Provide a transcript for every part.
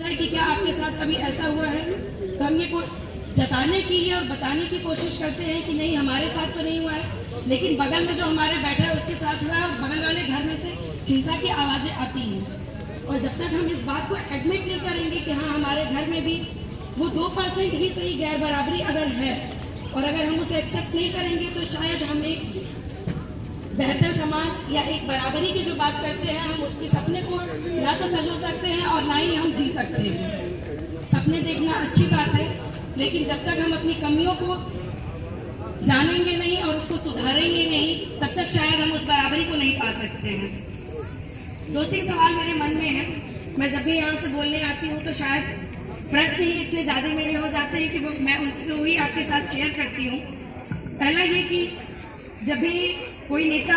है कि क्या आपके साथ कभी ऐसा हुआ है? तो हम ये जताने की और बताने की कोशिश करते हैं कि नहीं, हमारे साथ तो नहीं हुआ है, लेकिन बगल में जो हमारे बैठा है उसके साथ हुआ है और बगल वाले घर में से हिंसा की आवाज़ें आती हैं। और जब तक हम इस बात को एडमिट नहीं करेंगे कि हाँ हमारे घर में भी वो 2% ही सही गैर बराबरी अगर है, और अगर हम उसे एक्सेप्ट नहीं करेंगे तो शायद हम एक बेहतर समाज या एक बराबरी की जो बात करते हैं हम उसके सपने को ना तो सजो सकते हैं और ना ही हम जी सकते हैं। सपने देखना अच्छी बात है, लेकिन जब तक हम अपनी कमियों को जानेंगे नहीं और उसको सुधारेंगे नहीं, तब तक शायद हम उस बराबरी को नहीं पा सकते हैं। 2-3 सवाल मेरे मन में हैं। मैं जब भी यहाँ से बोलने आती हूँ तो शायद प्रश्न ही इतने ज़्यादा मेरे हो जाते हैं कि मैं उनको ही आपके साथ शेयर करती हूँ। पहला ये कि जब भी कोई नेता,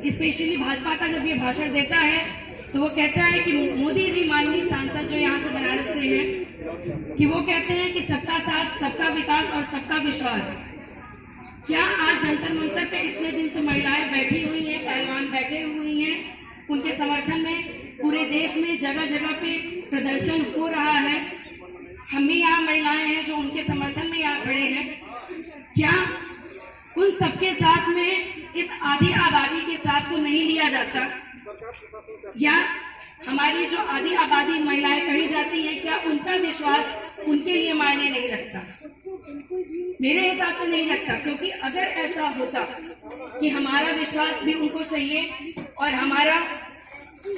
स्पेशली भाजपा का, जब ये भाषण देता है तो वो कहता है कि मोदी जी, माननीय सांसद जो यहाँ से बनारस से हैं, कि वो कहते हैं कि सबका साथ, सबका विकास और सबका विश्वास। क्या आज जंतर मंतर पे इतने दिन से महिलाएं बैठी हुई हैं, पहलवान बैठे हुई हैं, उनके समर्थन में पूरे देश में जगह जगह पे प्रदर्शन हो रहा है, हम भी यहाँ महिलाएं हैं जो उनके समर्थन में यहाँ खड़े हैं। क्या उन सबके साथ में इस आधी आबादी के साथ को नहीं लिया जाता? या हमारी जो आधी आबादी महिलाएं कही जाती हैं, क्या उनका विश्वास उनके लिए मायने नहीं रखता? मेरे हिसाब से नहीं रखता, क्योंकि अगर ऐसा होता कि हमारा विश्वास भी उनको चाहिए और हमारा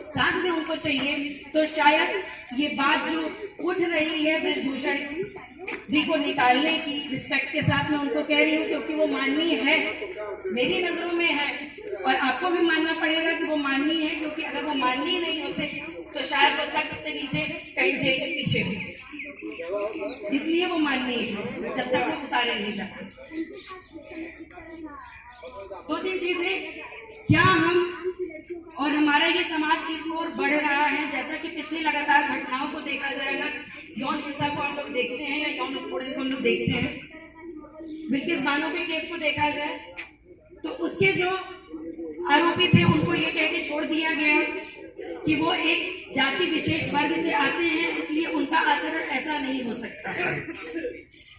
साथ भी उनको चाहिए, तो शायद ये बात जो उठ रही है बृजभूषण जी को निकालने की, रिस्पेक्ट के साथ मैं उनको कह रही हूँ क्योंकि वो माननीय है, मेरी नजरों में है, और आपको भी मानना पड़ेगा कि वो माननीय है, क्योंकि अगर वो माननीय नहीं होते तो शायद वो तख्त से नीचे कहीं जेल के पीछे होते। इसलिए वो माननीय है जब तक वो उतारे नहीं जाते। 2-3 चीजें, क्या हम और हमारा ये समाज इस ओर बढ़ रहा है? जैसा कि पिछली लगातार घटनाओं को देखा जाएगा, यौन हिंसा को हम लोग देखते हैं या यौन उत्पीड़न को हम लोग देखते हैं, बिल्किस बानो के केस को देखा जाए तो उसके जो आरोपी थे उनको ये कह के छोड़ दिया गया कि वो एक जाति विशेष वर्ग से आते हैं, इसलिए उनका आचरण ऐसा नहीं हो सकता।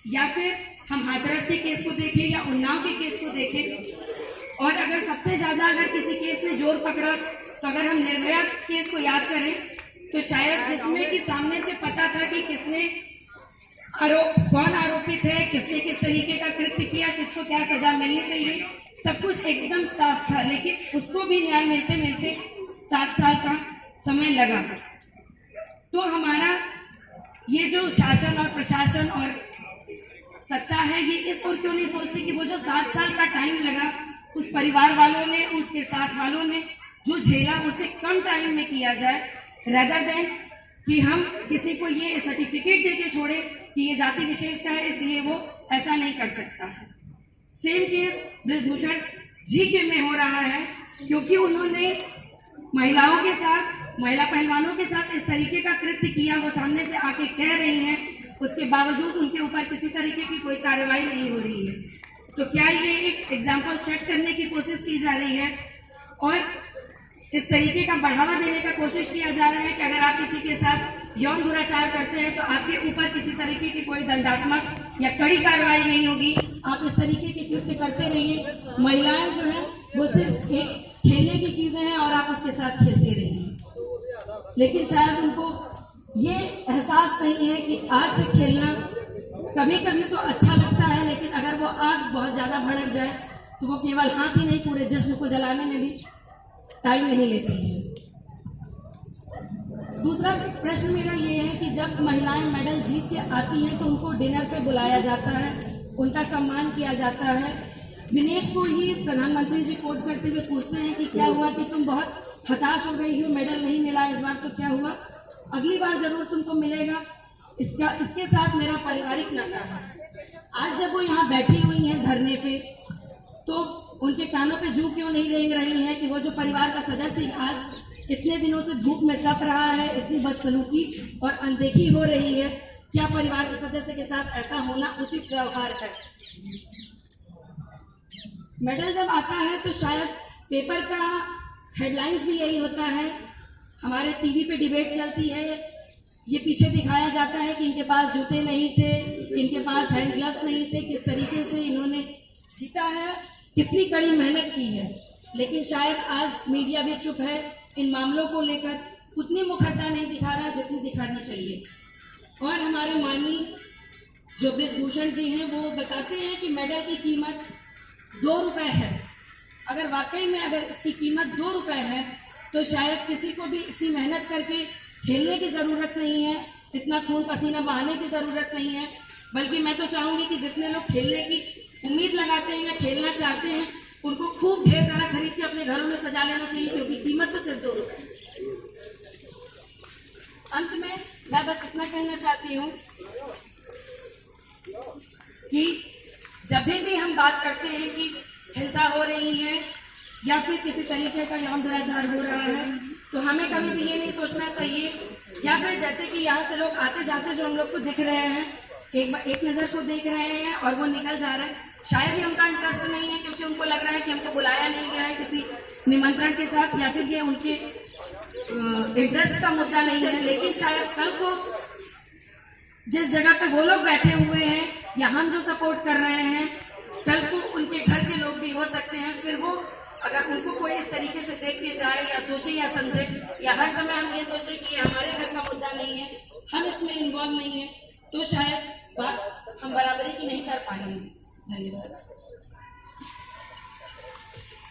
या फिर हम हाथरस के केस को देखें या उन्नाव के केस को देखें, और अगर सबसे ज्यादा अगर किसी केस ने जोर पकड़ा तो अगर हम निर्भया केस को याद करें तो शायद जिसमें कि सामने से पता था कि किसने कौन आरोपित है, किसने किस तरीके का कृत्य किया, किसको क्या सजा मिलनी चाहिए, सब कुछ एकदम साफ था, लेकिन उसको भी न्याय मिलते मिलते 7 साल का समय लगा। तो हमारा ये जो शासन और प्रशासन और सत्ता है, ये इस ओर क्यों नहीं सोचती कि वो जो 7 साल का टाइम लगा उस परिवार वालों ने, उसके साथ वालों ने जो झेला, उसे कम टाइम में किया जाए, रेदर देन कि हम किसी को ये सर्टिफिकेट देके छोड़े कि ये जाति विशेष का है इसलिए वो ऐसा नहीं कर सकता है। सेम केस बृजभूषण जी के में हो रहा है, क्योंकि उन्होंने महिलाओं के साथ, महिला पहलवानों के साथ इस तरीके का कृत्य किया, वो सामने से आके कह रही हैं, उसके बावजूद उनके ऊपर किसी तरीके की कोई कार्रवाई नहीं हो रही है। तो क्या ये एक एग्जाम्पल सेट करने की कोशिश की जा रही है और इस तरीके का बढ़ावा देने का कोशिश किया जा रहा है कि अगर आप किसी के साथ यौन दुराचार करते हैं तो आपके ऊपर किसी तरीके की कोई दंडात्मक या कड़ी कार्रवाई नहीं होगी, आप इस तरीके के कृत्य करते रहिए। महिलाएं जो है वो सिर्फ एक खेलने की चीजें हैं और आप उसके साथ खेलते रहिए, लेकिन शायद उनको ये एहसास नहीं है कि आग से खेलना कभी कभी तो अच्छा लगता है, लेकिन अगर वो आग बहुत ज्यादा भड़क जाए तो वो केवल हाथ ही नहीं, पूरे जिस्म को जलाने में भी टाइम नहीं लेती है। दूसरा प्रश्न मेरा ये है कि जब महिलाएं मेडल जीत के आती हैं तो उनको डिनर पे बुलाया जाता है, उनका सम्मान किया जाता है। विनेश को ही प्रधानमंत्री जी कोट करते हुए पूछते हैं कि क्या हुआ कि तुम बहुत हताश हो गई हो, मेडल नहीं मिला इस बार, तो क्या हुआ, अगली बार जरूर तुमको मिलेगा। इसके साथ मेरा पारिवारिक नाता है। आज जब वो यहाँ बैठी हुई हैं धरने पे, तो उनके कानों पे जू क्यों नहीं रेंग रही है कि वो जो परिवार का सदस्य आज इतने दिनों से धूप में तप रहा है, इतनी बदसलूकी और अनदेखी हो रही है, क्या परिवार के सदस्य के साथ ऐसा होना उचित व्यवहार है? मेडल जब आता है तो शायद पेपर का हेडलाइंस भी यही होता है, हमारे टीवी पे डिबेट चलती है, ये पीछे दिखाया जाता है कि इनके पास जूते नहीं थे, इनके पास हैंड ग्लव्स नहीं थे, किस तरीके से इन्होंने जीता है, कितनी कड़ी मेहनत की है। लेकिन शायद आज मीडिया भी चुप है, इन मामलों को लेकर उतनी मुखरता नहीं दिखा रहा जितनी दिखानी चाहिए। और हमारे माननीय जो बृजभूषण जी हैं वो बताते हैं कि मेडल की कीमत 2 रुपए है। अगर वाकई में अगर इसकी कीमत 2 रुपए है तो शायद किसी को भी इतनी मेहनत करके खेलने की ज़रूरत नहीं है, इतना खून पसीना बहाने की ज़रूरत नहीं है। बल्कि मैं तो चाहूँगी कि जितने लोग खेलने की उम्मीद लगाते हैं या खेलना चाहते हैं उनको खूब ढेर सारा खरीद के अपने घरों में सजा लेना चाहिए, क्योंकि कीमत तो सिर्फ 2 रुपए है। अंत में मैं बस इतना कहना चाहती हूँ कि जब भी हम बात करते हैं कि हिंसा हो रही है या फिर किसी तरीके का यौन दुराचार हो रहा है, तो हमें कभी भी ये नहीं सोचना चाहिए, या फिर जैसे कि यहाँ से लोग आते जाते जो हम लोग को दिख रहे हैं, एक नज़र को देख रहे हैं और वो निकल जा रहे हैं, शायद ही उनका इंटरेस्ट नहीं है, क्योंकि उनको लग रहा है कि हमको बुलाया नहीं गया है किसी निमंत्रण के साथ, या फिर ये उनके इंटरेस्ट का मुद्दा नहीं है। लेकिन शायद कल को जिस जगह पे वो लोग बैठे हुए हैं या हम जो सपोर्ट कर रहे हैं, कल को उनके घर के लोग भी हो सकते हैं। फिर वो अगर उनको कोई इस तरीके से देख के जाए या सोचे या समझे, या हर समय हम ये सोचे कि ये हमारे घर का मुद्दा नहीं है, हम इसमें इन्वॉल्व नहीं है, तो शायद बात हम बराबरी की नहीं कर पाएंगे। धन्यवाद।